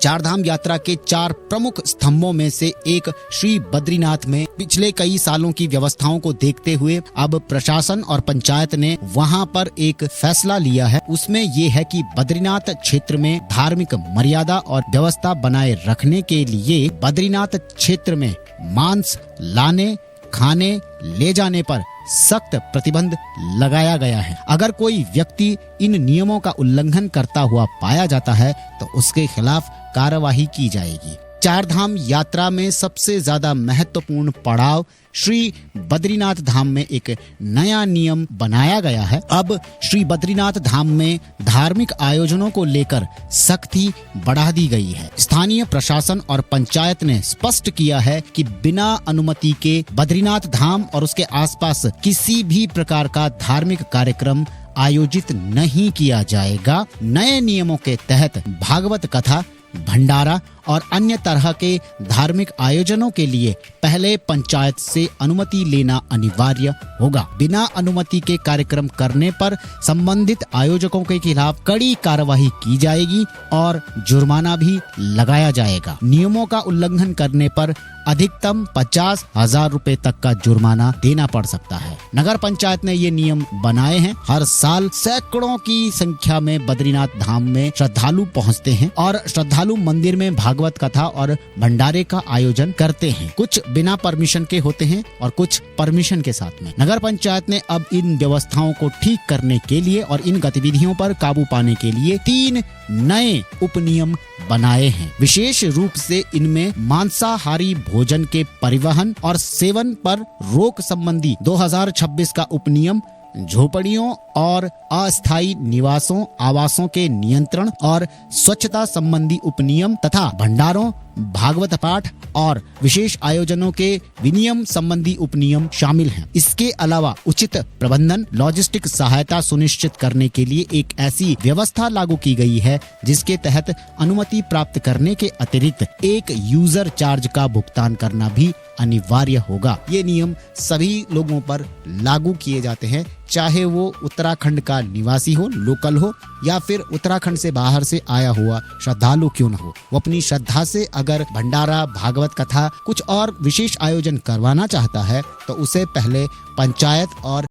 चारधाम यात्रा के 4 प्रमुख स्तंभों में से एक श्री बद्रीनाथ में पिछले कई सालों की व्यवस्थाओं को देखते हुए अब प्रशासन और पंचायत ने वहां पर एक फैसला लिया है। उसमें ये है कि बद्रीनाथ क्षेत्र में धार्मिक मर्यादा और व्यवस्था बनाए रखने के लिए बद्रीनाथ क्षेत्र में मांस लाने, खाने, ले जाने पर सख्त प्रतिबंध लगाया गया है। अगर कोई व्यक्ति इन नियमों का उल्लंघन करता हुआ पाया जाता है तो उसके खिलाफ कार्रवाई की जाएगी। चारधाम यात्रा में सबसे ज्यादा महत्वपूर्ण पड़ाव श्री बद्रीनाथ धाम में एक नया नियम बनाया गया है। अब श्री बद्रीनाथ धाम में धार्मिक आयोजनों को लेकर सख्ती बढ़ा दी गई है। स्थानीय प्रशासन और पंचायत ने स्पष्ट किया है कि बिना अनुमति के बद्रीनाथ धाम और उसके आसपास किसी भी प्रकार का धार्मिक कार्यक्रम आयोजित नहीं किया जाएगा। नए नियमों के तहत भागवत कथा, भंडारा और अन्य तरह के धार्मिक आयोजनों के लिए पहले पंचायत से अनुमति लेना अनिवार्य होगा। बिना अनुमति के कार्यक्रम करने पर संबंधित आयोजकों के खिलाफ कड़ी कार्रवाई की जाएगी और जुर्माना भी लगाया जाएगा। नियमों का उल्लंघन करने पर अधिकतम 50,000 रुपए तक का जुर्माना देना पड़ सकता है। नगर पंचायत ने ये नियम बनाए हैं। हर साल सैकड़ों की संख्या में बद्रीनाथ धाम में श्रद्धालु पहुंचते हैं और श्रद्धालु मंदिर में भागवत कथा और भंडारे का आयोजन करते हैं। कुछ बिना परमिशन के होते हैं और कुछ परमिशन के साथ में। नगर पंचायत ने अब इन व्यवस्थाओं को ठीक करने के लिए और इन गतिविधियों पर काबू पाने के लिए 3 नए उपनियम बनाए हैं। विशेष रूप से इनमें मांसाहारी भोजन के परिवहन और सेवन पर रोक संबंधी 2026 का उपनियम, झोपड़ियों और अस्थायी निवासों आवासों के नियंत्रण और स्वच्छता संबंधी उपनियम तथा भंडारों, भागवत पाठ और विशेष आयोजनों के विनियम संबंधी उपनियम शामिल हैं। इसके अलावा उचित प्रबंधन, लॉजिस्टिक सहायता सुनिश्चित करने के लिए एक ऐसी व्यवस्था लागू की गई है जिसके तहत अनुमति प्राप्त करने के अतिरिक्त एक यूजर चार्ज का भुगतान करना भी अनिवार्य होगा। ये नियम सभी लोगों पर लागू किए जाते हैं, चाहे वो उत्तराखंड का निवासी हो, लोकल हो, या फिर उत्तराखंड से बाहर से आया हुआ श्रद्धालु क्यों न हो। वो अपनी श्रद्धा से अगर भंडारा, भागवत कथा, कुछ और विशेष आयोजन करवाना चाहता है तो उसे पहले पंचायत और